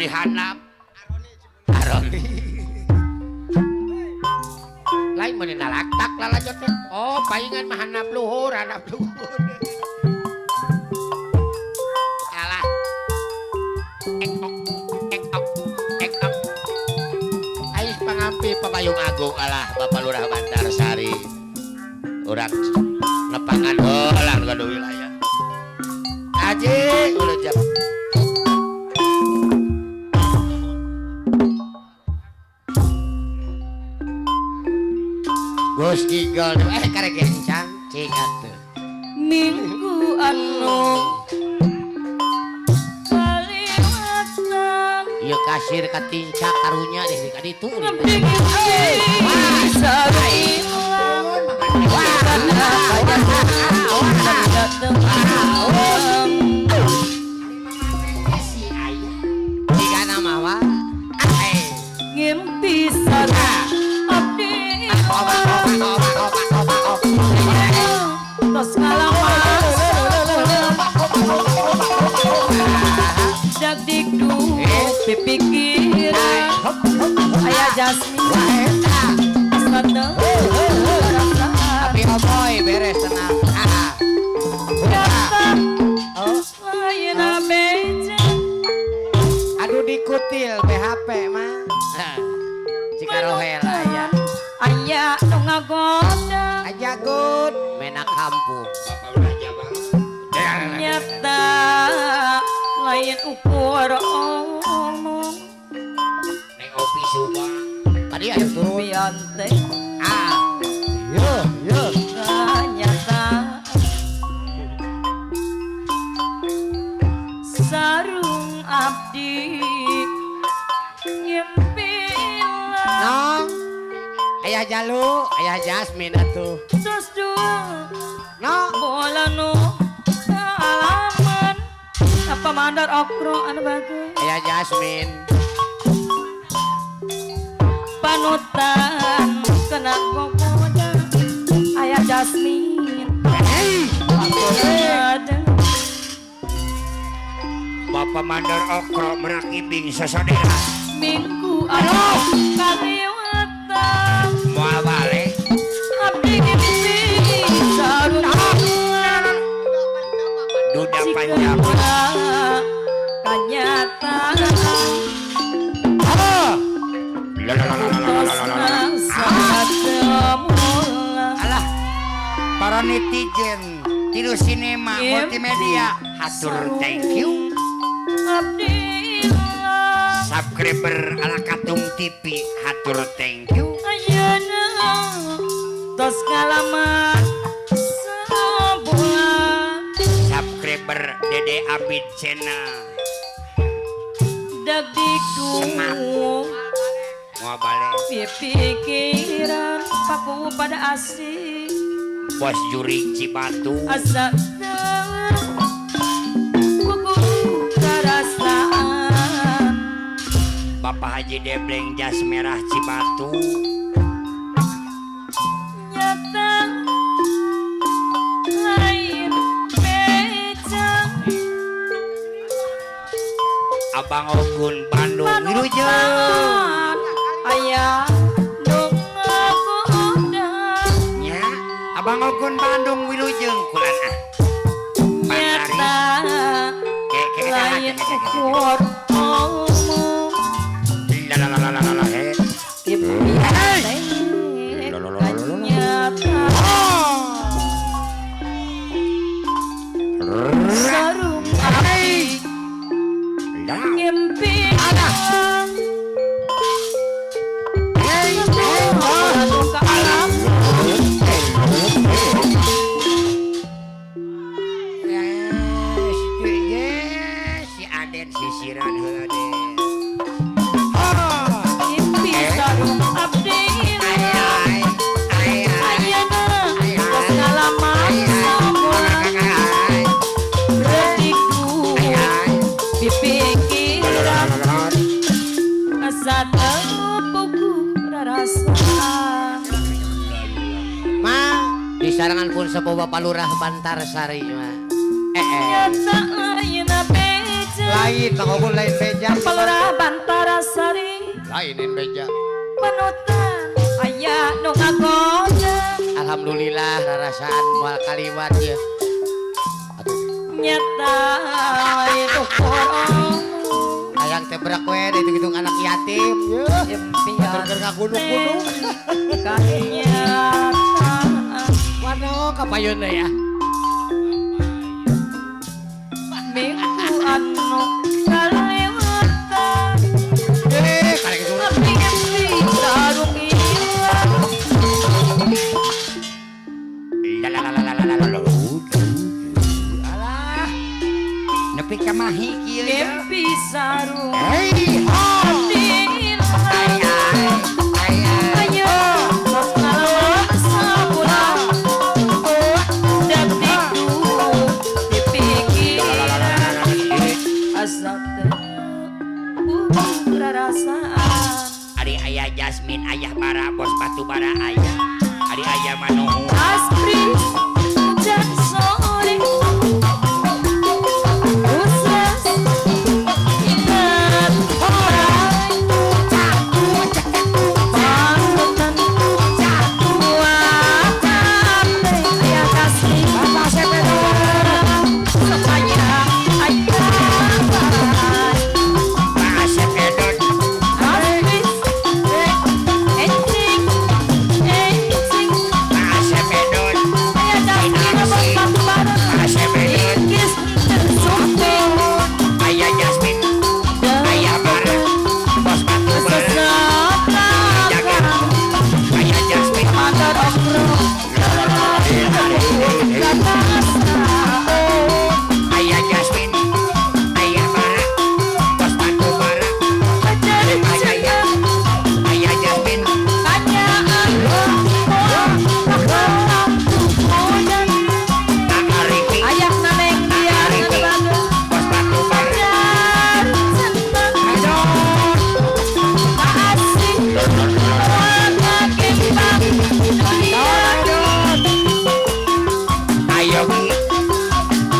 dihanap Aroni lain meunina laktak lalajotna oh paingan mah hanap luhur alah ek ais pangampi Papayung Agung alah Bapak Lurah Bantarsari urang nepangan heula ka wilayah aji ulah jam Gus Igol karek gencang cing atuh minggu anu kaliwatan ieu kasir katinca karunya deh ka ditu jika nama wa ngimpi sareng abdi tos ngalaman dak dikdu pipikiran aya jasmin sate tapi omoy beres tenang lain beja aduh dikutil BHP mah cika rohel aya aya nu ngagoda aja good menak kampung nyata lain ukur omong neng opi suba tadi ayo turun biante yo nyata sarung abdi ngimpilan nong ayah Jalu ayah Jasmine atuh terus dua no bola nu alaman apa mandar okro anu bagus ayah Jasmine panutan kena gogoda aya Jasmine ada Bapak Mandor Okro merak ibing sasadera minggu anu kaliwatan moal balik abdi ngimpi sarung duda panjang kenyataan alah para netizen tilu sinema multimedia hatur thank you subscriber ala Katung TV hatur thank you tos ngalaman sebulan subscriber Dede Abid channel dak Semak. dikdu mau balik pikiran paku pada asik bos juri Cibatu asa kuku karasaan Bapak Haji Debleng jas merah Cibatu nyata lain beja Abang Ogun Bandung Wilujeng ayah dong ngagoda nya Abang Ogun Bandung Wilujeng kulan nyata lain ukur omong nyata sarung abdi ngimpi si Aden sisiran heula deh ngimpi sarung abdi ayana tos ngalaman samuan redikdu pipikiran asa tepuku rarasaan mah di sarangan pun sepo Bapak Lurah Bantarsari mah nyata ayeuna beja lain Kang Ogun lain beja Palura Bantara Sari lainin beja panutan aya nu ngagoda alhamdulillah rarasaan moal kaliwat ya nyata itu korong hayang teh berak we da itu anak yatim ya impian keur ngagunung-gunung kenyataan waduh kapayun ya minggu anu kalewatan kali gitu tapi empi sarung ilang Alah. Nepi ka mahi kieu ya. empi sarung Hei, ho. ilang ayo sok ngalawan sabulan detik dulu dipikiran asa teu perasaan Ari aya Jasmine ayah bara bos batu bara ayah. Ari aya Manohu. Aspri hujan sore Usas ingat orang Panutan Buatan Ayah kasih Bapak sepedor Supaya ayah bahan Bahasa pedot. Aspri Encing Encing Bahasa pedot. Ayah dasar bos batu bareng Bahasa pedot. Ikis tersumping Ayah Jasmine ayah bara bos batu bara. Ayah Jasmine. Ayah Jasmine ayah bara bos batu bara. Ayah Jasmine. Ariki bos batu bara. Ayogi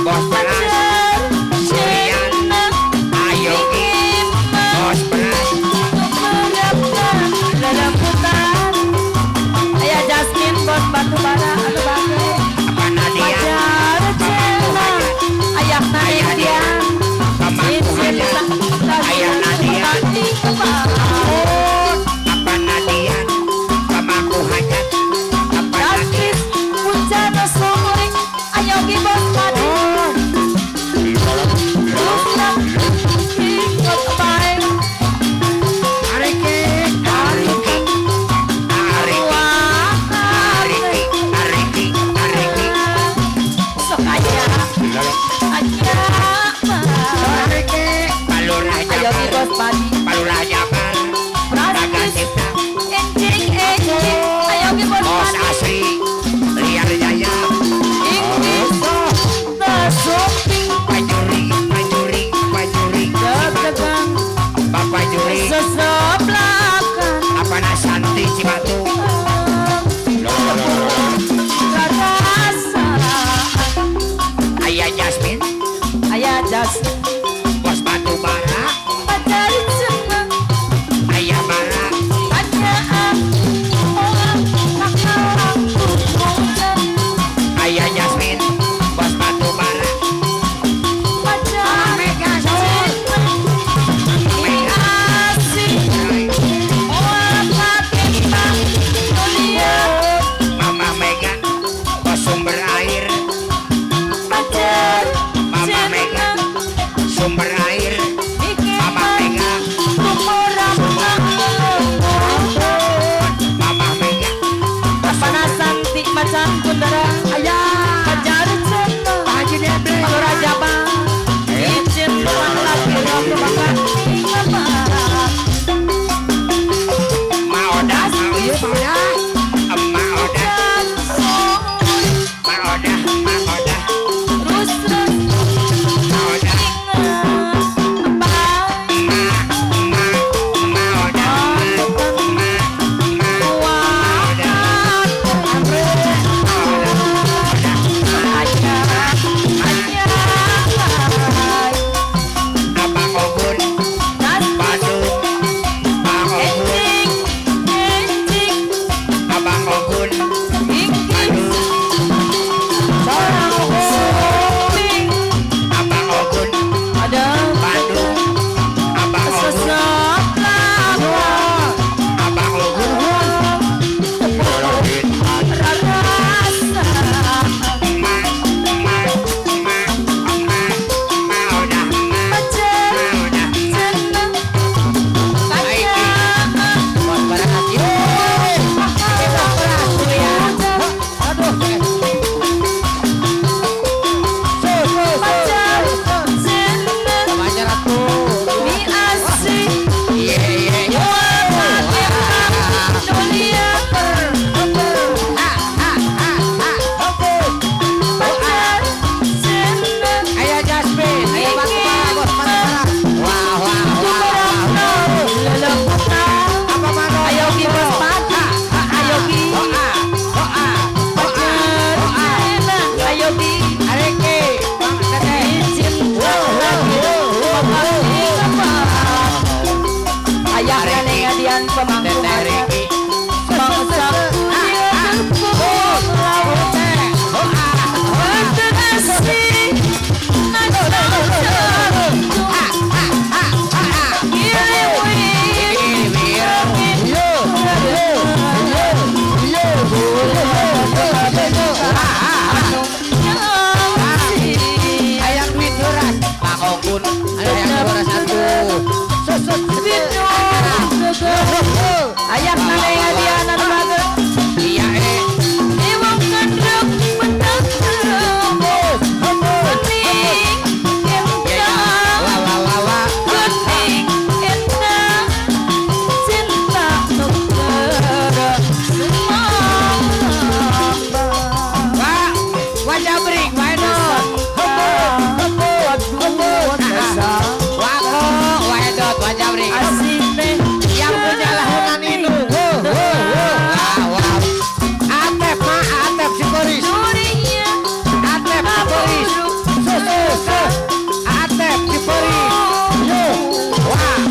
bos beras. Ayogi bos beras. Ayah Jasmine bos batu bara anu bagus. Apa Nadia? Pajar cena ayah Nadia Pamangku hajat. Ayah Nadia. Apa Nadia? Pamangku hajat. Apa Nadia? Artis hujan sore ayo ki bos batu Usap ikut baik Ariki. Ariki. Ariki. Ariki. Ariki. sok aja aja Ariki. Palurah ayo ki Jabar. bos batu Palurah Jabar. Dagang Artis Cipta. encing ayo ki bos Bos batu asri. Liar Jaya. Inggris tersumping Pajuri. Pajuri. Pajuri. deg-degan Bapak Juri. sesebelakan Apa Nasanti Cibatu. rasa Ayah Jasmine. ayah jas Bos batu bara. pacar senang Ayah bara. hanya orang kakak muda Ayah Jasmine. Bos batu bara. pacar senang dikasih orang pakai dunia Mama Mega. Bos sumber air. pacar Mama Mega. senang dan pemangku Teteh Riki. bangsa Ayang Winduras, Pak Okun, ayang Winduras satu. Ayah nana yang dia nana baga Iya Iwang kandang menang Kuning Indah Kuning Indah Cinta negara Semamba Wajah bring, Waedot. Waedot, wajah bring. Asine Yang punya lahunan itu. Atep, Atep si Boris. Durinya Atep si Boris. Atep si Boris. Wah,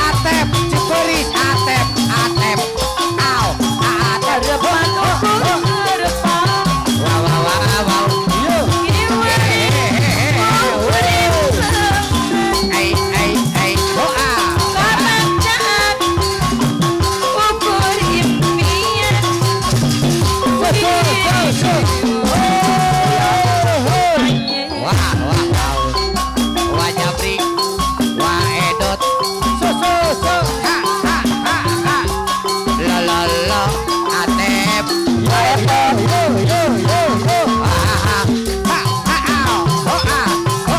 Atep si Boris. Atep. Au, Atep. Depan ukur depan Wow. Hey. Doa. Kerajaan ukur impian Wow. Wajah bring. Waedot. Ha. Lo. Atep.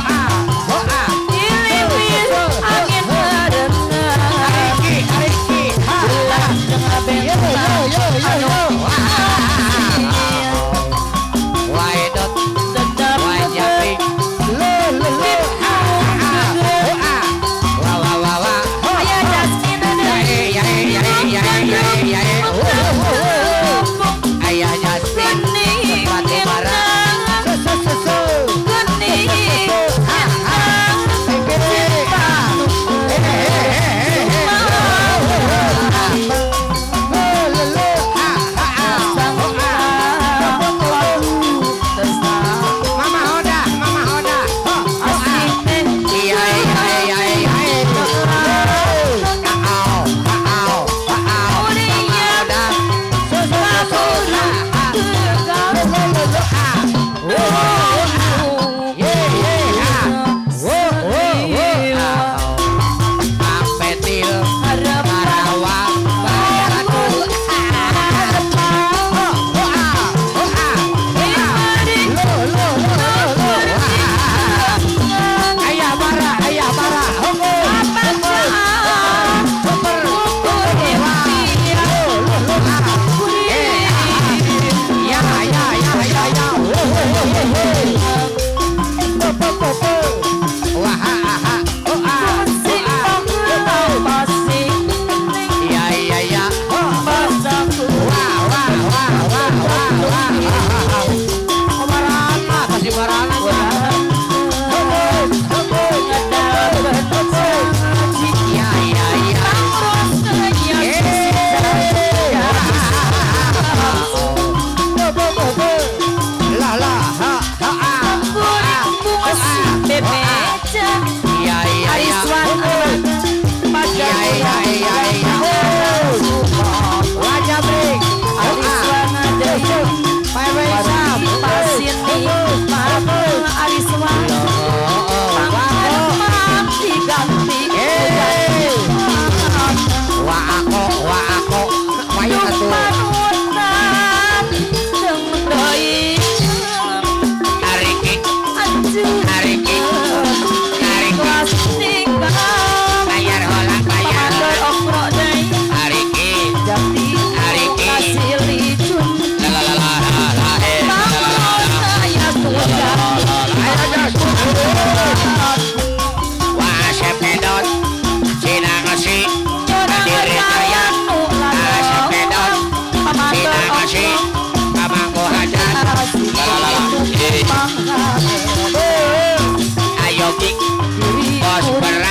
Doa. Iliwir angin merenang Ariki. Tengah bentang Waedot. Tetap Wajah bring. Wah. Ayah Jasmine Ayah Jasmine Kuning Batu bara. Kuning Mama Hoda. Iya. Apetil Marawa Bayaratu. Ayah bara. Iya. Wah. Kasih barana. Iya. Wajah bring. Wah aku. Wayu satu. Ariki. Bayar hola. Ariki. Wah, Chef Pedot. Cina ngasih. Hadirin saya. Chef Pedot. Cina ngasih. Mamangku hajat. Ayo Gik. Bos ber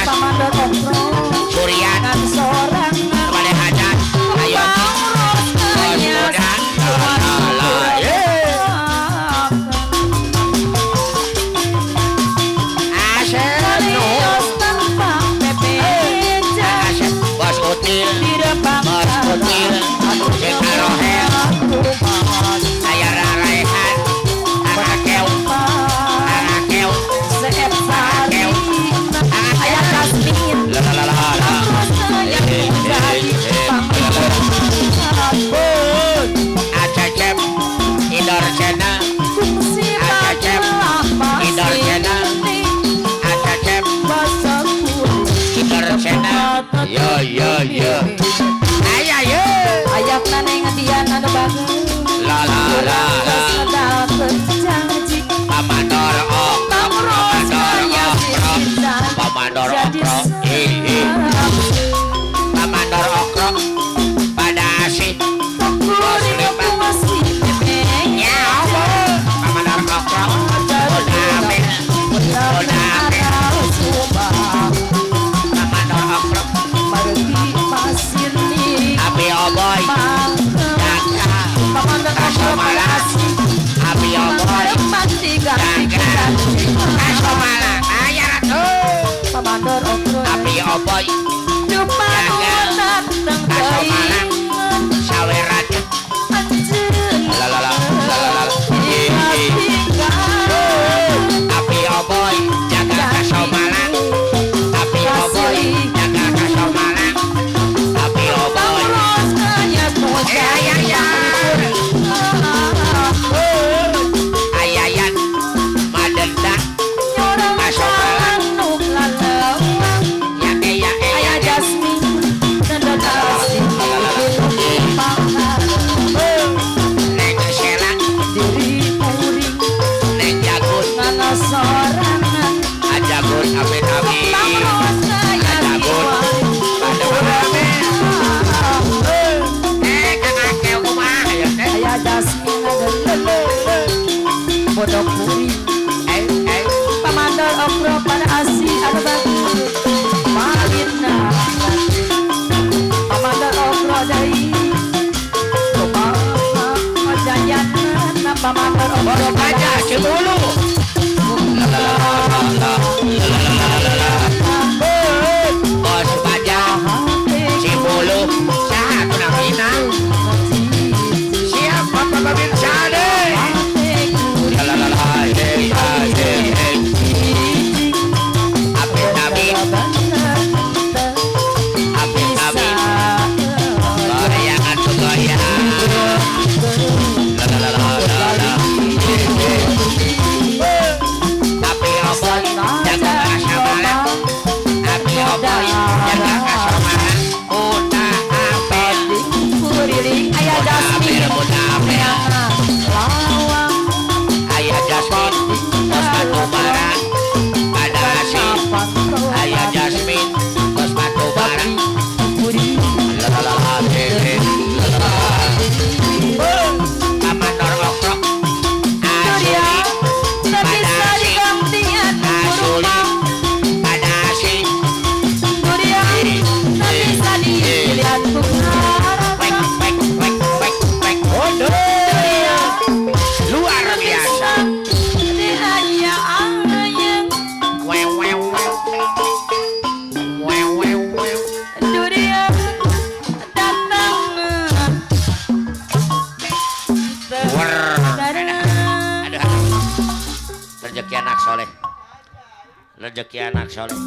Yo. Ayo. Ayakna neng dian anu bagus. La. Dapet janji. Pamandor Pamros kaya cinta. Pamandor Jadi okro. selalu. Pamandor okro. Pada asih. Kuring aku masih bebek. Ya Allah. Pamandor okro. Udamin. Pamandor okro. Abi oboy. Abi oboy. Kasomala. Ayah ratu. Abi oboy. Saweranya. La. Abi oboy. Jaga kasomala. Abi oboy. Jaga kasomala. Abi oboy. Ayayan. Madenda. Ya. Neng Sheila. Neng Jagun. Sorangan Ajagun. Amin. Pamros kaya Ajagun. jiwa. Kang Akel kumaha ya teh? Aya Jasmine ada lele Bodok puri Pamandor okro pada asi ada bagus Malina Pamandor okro dari Jayana Pamandor okro pada Aja asi cebulu. Bos baja cibulu. Saha teu namina? Siap Bapak Babin Sade. Amin. Goyangan tuh goyang. Api oboy jaga kasomala. Api oboy jaga kasomala. Udah apel. Aya Jasmine Udah Lawang Ayah Jasmine. Bos batu bara. Ada asih. Ayah Jasmine. Bos batu bara. Pamandor okro. Asuli. Pada asih. Pada asih. Wek. Luar biasa. Wew. Aduh. Rezeki anak soleh.